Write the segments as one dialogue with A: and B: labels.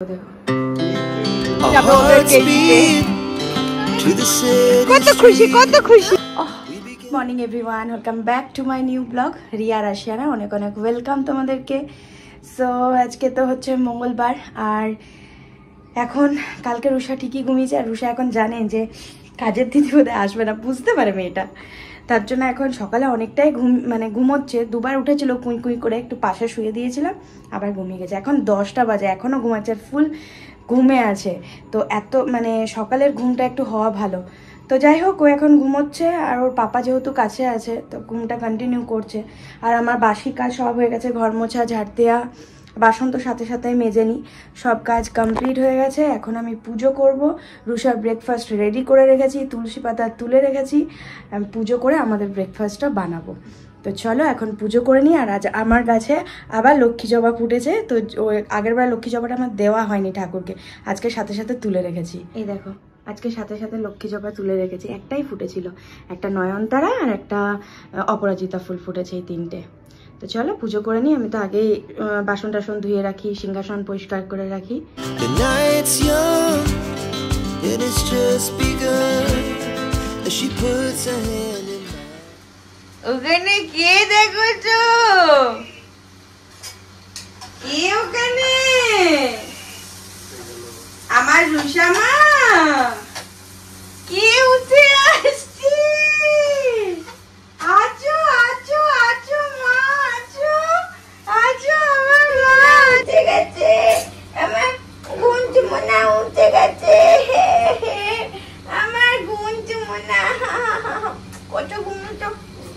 A: কত খুশি কত খুশি। Morning everyone, welcome back to my new blog Riya Rashiana. অনেক অনেক ওয়েলকাম তোমাদেরকে। সো আজকে তো হচ্ছে মঙ্গলবার, আর এখন কালকে রুষা ঠিকই ঘুমিয়েছে, আর রুষা এখন জানে যে কাজের দিদি বোধহয় আসবে না, বুঝতে পারে মেয়েটা। তার জন্য এখন সকালে অনেকটাই ঘুমোচ্ছে। দুবার উঠেছিল কুই কুই করে, একটু পাশে শুয়ে দিয়েছিলাম, আবার ঘুমিয়ে গেছে। এখন 10টা বাজে, এখনও ঘুমাচ্ছে, ফুল ঘুমে আছে। তো এত সকালের ঘুমটা একটু হওয়া ভালো। তো যাই হোক, ও এখন ঘুমোচ্ছে, আর ওর পাপা যেহেতু কাছে আছে তো ঘুমটা কন্টিনিউ করছে। আর আমার বাসি কাজ সব হয়ে গেছে, ঘর মোছা, ঝাড় দেওয়া, বাসন তো সাথে সাথেই মেজে নিই, সব কাজ কমপ্লিট হয়ে গেছে। এখন আমি পুজো করব। রুষার ব্রেকফাস্ট রেডি করে রেখেছি, তুলসী পাতা তুলে রেখেছি, আমি পুজো করে আমাদের ব্রেকফাস্টটা বানাবো। তো চলো এখন পুজো করে নিই। আর আজ আমার গাছে আবার লক্ষ্মী জবা ফুটেছে। তো ওই আগেরবার লক্ষ্মী জবাটা আমার দেওয়া হয়নি ঠাকুরকে, আজকে সাথে সাথে তুলে রেখেছি। এই দেখো, আজকে সাথে সাথে লক্ষ্মী জবা তুলে রেখেছি। একটাই ফুটেছিল, একটা নয়নতারা আর একটা অপরাজিতা ফুল ফুটেছে, এই তিনটে। তো চলো পুজো করে নিই। আমি তো আগেই বাসন টাসন ধুয়ে রাখি, সিংহাসন পরিষ্কার করে রাখি। ওখানে কে দেখছো? কে ওখানে? আমার রুষা মা। কে উঠে আসছে? আছো আছো আছো মা, আছো আছো। আমার মা উঠে গেছে, আমার গুঞ্জু মোনা উঠে গেছে, আমার গুঞ্জু মোনা। কত ঘুমিয়েছো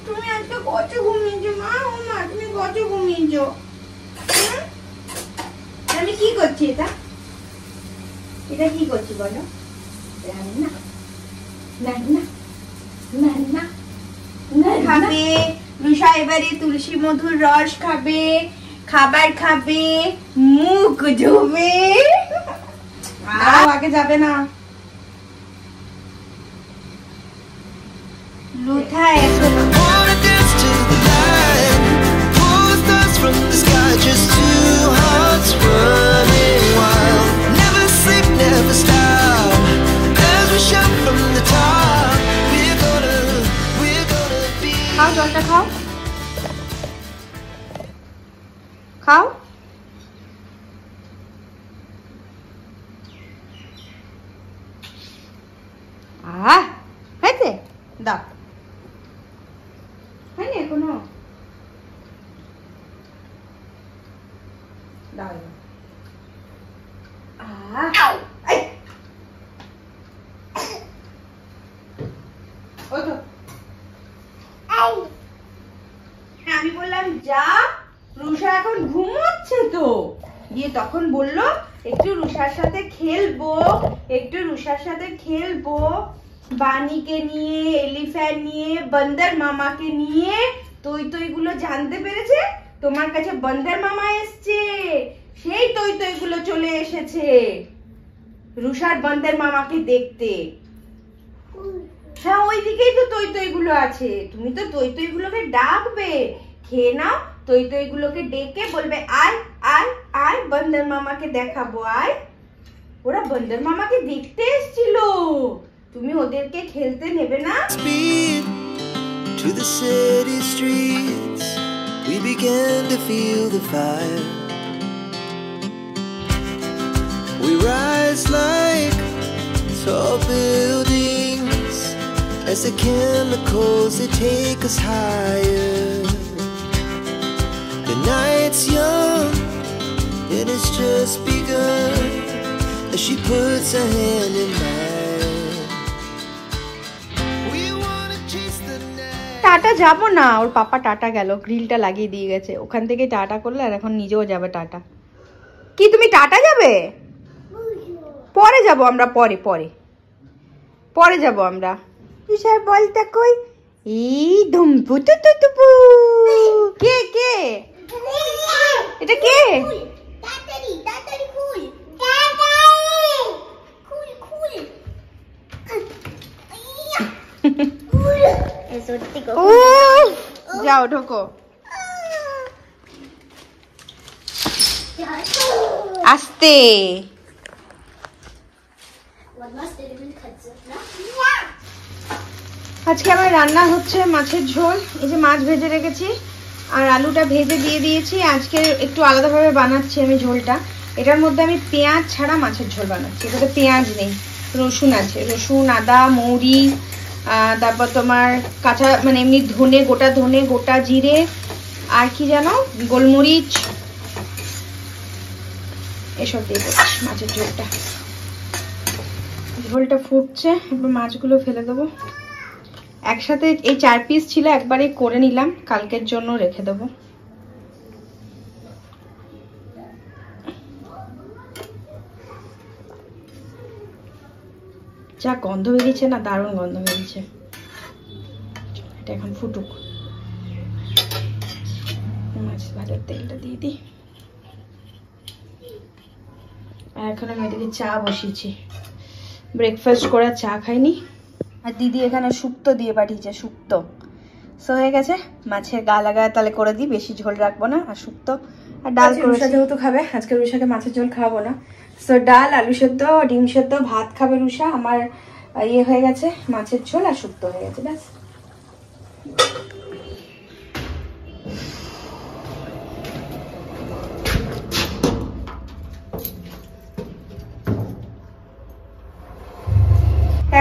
A: তুমি আজকে? কত ঘুমিয়েছো মা? ও মা, তুমি কত ঘুমিয়েছো? আমি কি করছি? এটা কি করছি বলো? রান্না রান্না রান্না খাবে রুষা, এবারে তুলসী মধুর রস খাবে, খাবার খাবে, মুখ ধোবে। আগে যাবে না লুথা। এখন খাও, জলটা খাও, খাও। হয়েছে? দাও, হয়নি এখনো? দাও। আমি বললাম যা, রুষা এখন ঘুমোচ্ছে তো। দিয়ে তখন বললো একটু রুষার সাথে খেলবো, একটু রুষার সাথে খেলবো। বানিকে নিয়ে, এলিফ্যান্ট নিয়ে, বান্দর মামাকে নিয়ে। তৈ তৈ গুলো জানতে পেরেছে তোমার কাছে বান্দর মামা এসছে, সেই তৈ তৈ গুলো চলে এসেছে রুষার বান্দর মামাকে দেখতে। হ্যাঁ, ওইদিকেই তো তৈ তৈ গুলো আছে। তুমি তো তৈ তৈ গুলোকে ডাকবে, খেয়ে নাও। তৈ তৈ গুলোকে ডেকে বলবে আয় আয় আয়, বান্দর মামাকে দেখাবো, আয়। ওরা বান্দর মামাকে দেখতে এসেছিল, তুমি ওদেরকে খেলতে নেবে না? To the city streets we began to feel the fire. We rise like tall buildings as the chemicals they take us higher. The night's young and it's just begun as she puts her hand in mine. We wanna chase the night. Tata যাবো না, ওর পাপা tata গেল, গ্রিলটা লাগিয়ে দিয়ে গেছে, ওখান থেকে tata করলে, আর এখন নিজেও যাবে টাটা। কি তুমি টাটা যাবে? পরে যাব আমরা, পরে পরে পরে যাব আমরা। তুষার বলটা কই? এই ধুমপু তু তু তু। কে কে এটা? কে? তাড়াতাড়ি তাড়াতাড়ি খুল, তাড়াতাড়ি খুল খুল। এই সত্যি গো, যাও ঢোকো। আস্তে আজকে আমার রান্না হচ্ছে মাছের ঝোল। এই যে মাছ ভেজে রেখেছি আর আলুটা ভেজে দিয়ে দিয়েছি। আজকে একটু আলাদাভাবে বানাচ্ছি আমি ঝোলটা। এটার মধ্যে আমি পেঁয়াজ ছাড়া মাছের ঝোল বানাচ্ছি। এটাতে পেঁয়াজ নেই, রসুন আছে, রসুন, আদা, মৌরি, তারপর তোমার কাঁচা মানে এমনি ধনে, গোটা জিরে, আর কি জানো, গোলমরিচ, এসব দিয়ে দিচ্ছি মাছের ঝোলটা। ঝোলটা ফুটছে, এবার মাছগুলো ফেলে দেবো। একসাথে এই 4 পিস ছিল, একবারে করে নিলাম, কালকের জন্য রেখে দেবো। যা গন্ধ বেরিয়েছে না, দারুণ গন্ধ বেরিয়েছে। এটা এখন ফুটুক। মাছ ভাজার তেলটা দিয়ে দিই। আর এখন আমি এদিকে চা বসিয়েছি। ব্রেকফাস্ট করে চা খাইনি। আর দিদি এখানে শুক্তো দিয়ে পাঠিয়েছে, শুক্তো। সো হয়ে গেছে, মাছের গা লাগায় তাহলে করে দিই, বেশি ঝোল রাখবো না। আর শুক্তো আর ডাল। রুষা যেহেতু খাবে, আজকে রুষাকে মাছের ঝোল খাওয়াবো না। সো ডাল, আলু সেদ্ধ, ডিম সেদ্ধ, ভাত খাবে রুষা। আমার ইয়ে হয়ে গেছে, মাছের ঝোল আর শুক্তো হয়ে গেছে, ব্যাস।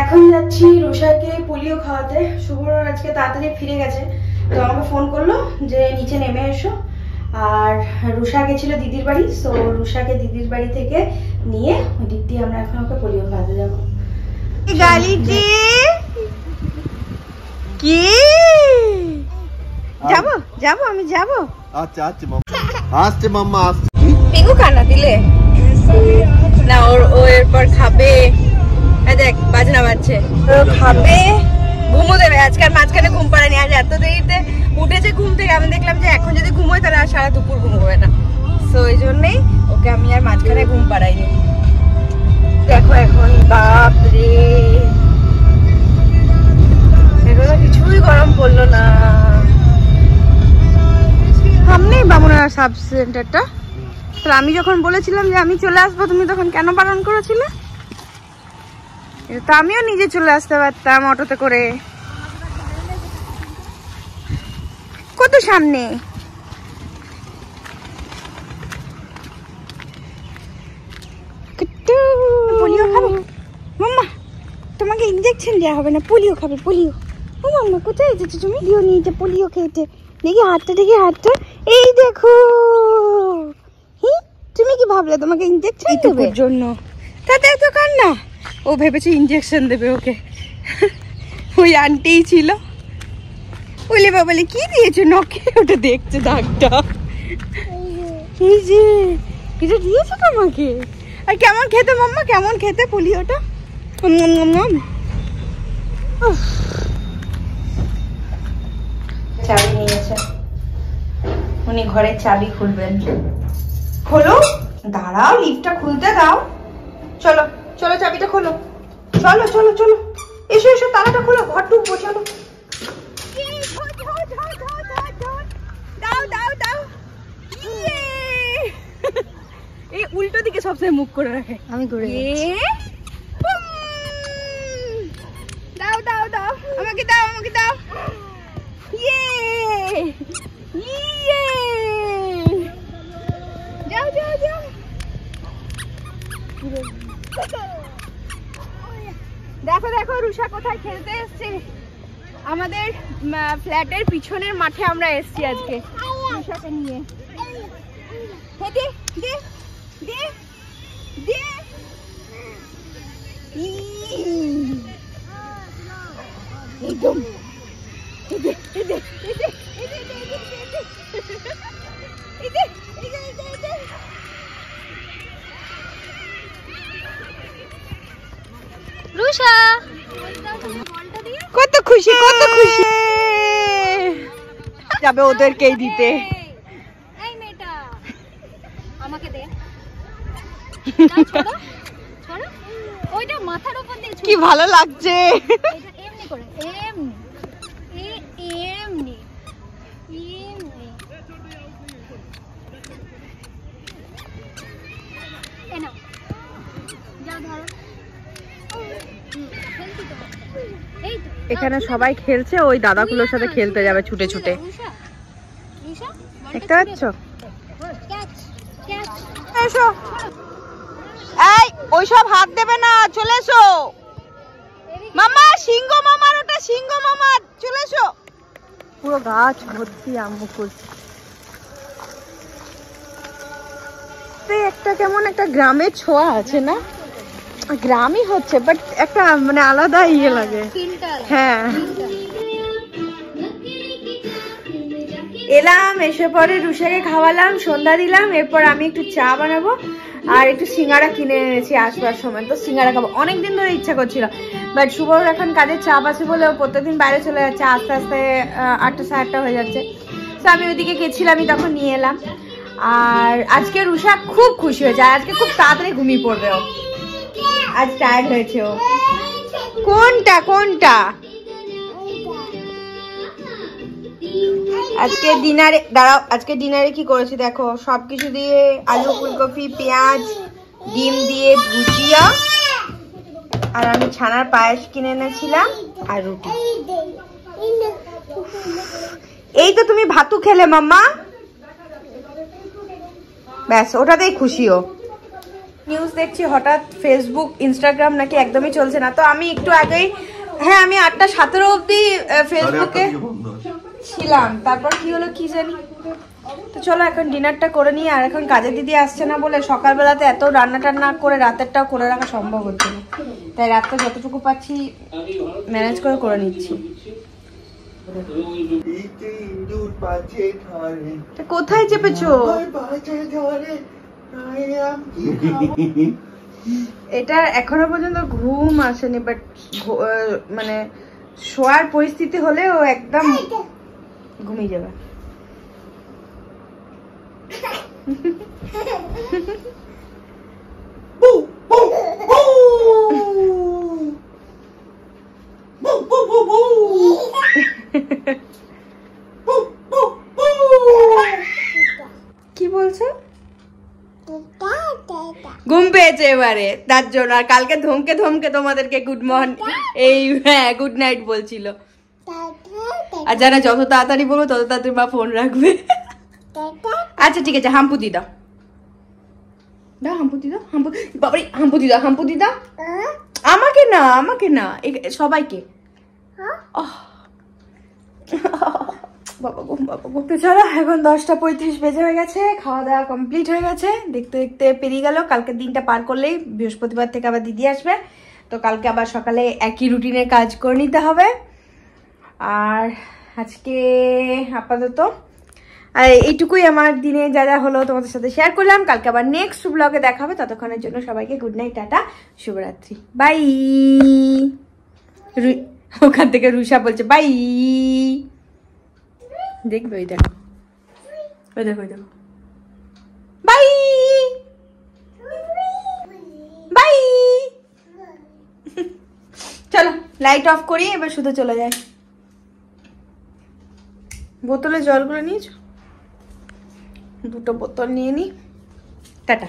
A: এখন যাচ্ছি রুষাকে পোলিও খাওয়াতে। শুভর আজকে তাড়াতাড়ি ফিরে গেছে, তো আমাকে ফোন করলো যে নিচে নেমে এসো। আর রুষা গেছিল দিদির বাড়ি, সো রুষাকে দিদির বাড়ি থেকে নিয়ে দিক দিয়ে আমরা এখন ওকে পোলিও খাওয়াতে যাবো। গালিটি কি যাবো যাবো আমি যাবো।
B: আচ্ছা আচ্ছা মাম্মা আসছে, মাম্মা আসছে।
A: পিঙ্গু খানা দিলে না, ও এরপর খাবে। দেখ বাজনা বাজছে, খাবে, ঘুমো দেবে। আজকাল মাঝখানে ঘুম পাড়ানি, আজ এত দেরিতে উঠেছে ঘুম থেকে। আমি দেখলাম যে এখন যদি ঘুমোয় তাহলে আর সারা দুপুর ঘুমোবে না। সো এই জন্যই ওকে আমি আর মাঝখানে ঘুম পাড়াইনি। দেখো এখন, বাপরে, এগুলো কিছুই গরম পড়লো না। সামনেই বামুনার সাব সেন্টারটা। তো আমি যখন বলেছিলাম যে আমি চলে আসবো, তুমি তখন কেন বারণ করেছিলে? তো আমিও নিজে চলে আসতে পারতাম অটোতে করে। কত সামনে। পোলিও খাবে মাম্মা, তোমাকে ইনজেকশন দেওয়া হবে না, পোলিও খাবে, পোলিও। ও মাম্মা কোথায় এসেছো তুমি? পোলিও নিয়েছে, পোলিও খেয়েছে। দেখি হাতটা, দেখি হাতটা, এই দেখো। তুমি কি ভাবলে তোমাকে ইনজেকশন দেবে জন্য? তাতে এত কান্না। ও ভেবেছে ইনজেকশন দেবে ওকে। ওই আন্টিই ছিল। বলে বাবলে কি দিয়েছো নখে? ওটা দেখছে দাগটা। এই যে এটা দিয়েছে তোমাকে। আর কেমন খেতে মাম্মা, কেমন খেতে পোলিওটা? চাবি নিয়েছে উনি, ঘরের চাবি খুলবেন। খোলো, দাঁড়াও, লিফটটা খুলতে দাও। চলো চলো, চাবিটা খোলো। চলো চলো চলো, এসো এসো, তালাটা খোলো, ঘর ঢুকবো। চলো, দাও দাও দাও। এই উল্টো দিকে সবসময় মুখ করে রাখে, আমি ঘুরে দাও দাও দাও, আমাকে দাও, আমাকে দাও। ইয়ে ইয়ে, যাও যাও যাও। দেখো দেখো রুষা কোথায় খেলতে এসছে। আমাদের ফ্ল্যাটের পিছনের মাঠে আমরা এসছি আজকে রুষাকে নিয়ে। দে দে দে দে। একদম রুষা কত খুশি, কত খুশি। যাবে ওদেরকেই দিতে।
C: এই মেয়েটা আমাকে দে। ওইটা মাথার উপর দিয়ে
A: কি ভালো লাগছে।
C: এটা এমনি করে, এমনি এমনি এমনি। এ নাও, যাও ধরো। এই তো
A: এখানে সবাই খেলছে, ওই দাদাগুলোর সাথে খেলতে যাবে ছুটে ছুটে। দেখতে পাচ্ছ?
C: ক্যাচ ক্যাচ
A: এসো, এই ওইসব হাত দেবে না, চলে এসো মামা। সিংহ মামার, ওটা সিংহ মামা, চলে এসো। পুরো গাছ ভর্তি আম মুকুল। একটা কেমন একটা গ্রামের ছোঁয়া আছে না? গ্রামই হচ্ছে, বাট একটা মানে আলাদা ইয়ে লাগে। হ্যাঁ, এলাম, এসে পরে রুষাকে খাওয়ালাম, সন্ধ্যা দিলাম। এরপর আমি একটু চা বানাবো আর একটু সিঙ্গারা কিনে এনেছি আসবার সময়, তো সিঙ্গারা খাবো। অনেকদিন ধরে ইচ্ছা করছিল, বাট শুভর এখন কাজের চাপ আছে বলে ও প্রত্যেকদিন বাইরে চলে যাচ্ছে, আস্তে আস্তে 8টা 8:30 হয়ে যাচ্ছে। তো আমি ওইদিকে গেছিলাম, আমি তখন নিয়ে এলাম। আর আজকে রুষা খুব খুশি হয়েছে, আর আজকে খুব তাড়াতাড়ি ঘুমিয়ে পড়বে ও, আজ টায়ার্ড হয়েছে ও। কোনটা কোনটা? আজকে ডিনারে, দাঁড়াও, আজকে ডিনারে কি করেছি দেখো, সবকিছু দিয়ে আলু, ফুলকপি, পেঁয়াজ, ডিম দিয়ে ভুজিয়া, আর আমি ছানার পায়েস কিনে এনেছিলাম আর রুটি। এই তো তুমি ভাতু খেলে মাম্মা, ব্যাস ওটাতেই খুশি ও। নিউজ দেখছি হঠাৎ ফেসবুক ইনস্টাগ্রাম নাকি একদমই চলছে না, তো আমি একটু আগেই, হ্যাঁ আমি 8টা 17 অব্দি ফেসবুকে ছিলাম, তারপর কি হলো কি জানি। তো চলো এখন ডিনারটা করে নিই। আর এখন কাজের দিদি আসছে না বলে সকালবেলাতে এত রান্না টান্না করে রাতেরটাও করে রাখা সম্ভব হচ্ছে না, তাই রাতটা যতটুকু পাচ্ছি ম্যানেজ করে নিচ্ছি। কোথায় চেপেছো? এটা এখনো পর্যন্ত ঘুম আসেনি, বাট মানে শোয়ার পরিস্থিতি হলে ও একদম ঘুমিয়ে যাবে। কি বলছো? ঘুম পেয়েছে এবারে, তার জন্য। আর কালকে ধমকে ধমকে তোমাদেরকে গুড মর্নিং, এই হ্যাঁ গুড নাইট বলছিল। আর যারা যত তাড়াতাড়ি বলবো তত তাড়াতাড়ি মা ফোন রাখবে। আচ্ছা ঠিক আছে, হাম্পু দি দাও, দাও হাম্পু দি দাও, হাম্পু, বাবারে হাম্পু দি দাও, হাম্পু দি দাও। আমাকে না, আমাকে না, সবাইকে। বাবা গো, বাবা গো। তো চলো, এখন 10টা 35 বেজে হয়ে গেছে, খাওয়া দাওয়া কমপ্লিট হয়ে গেছে। দেখতে দেখতে পেরিয়ে গেল। কালকের দিনটা পার করলেই বৃহস্পতিবার থেকে আবার দিদি আসবে, তো কালকে আবার সকালে একই রুটিনের কাজ করে নিতে হবে। আর আজকে আপাতত এইটুকুই আমার দিনে যা যা হলো তোমাদের সাথে শেয়ার করলাম। কালকে আবার নেক্সট ব্লগে দেখা হবে, ততক্ষণের জন্য সবাইকে গুড নাইট, টাটা, শুভরাত্রি, বাই। ওখান থেকে রুষা বলছে বাই, দেখবে ওই দেখো, ওই দেখো, ওই দেখো, বাই বাই। চলো লাইট অফ করি, এবার শুধু চলে যায়। বোতলে জলগুলো নিয়েছো? 2টো বোতল নিয়ে নি, টাটা।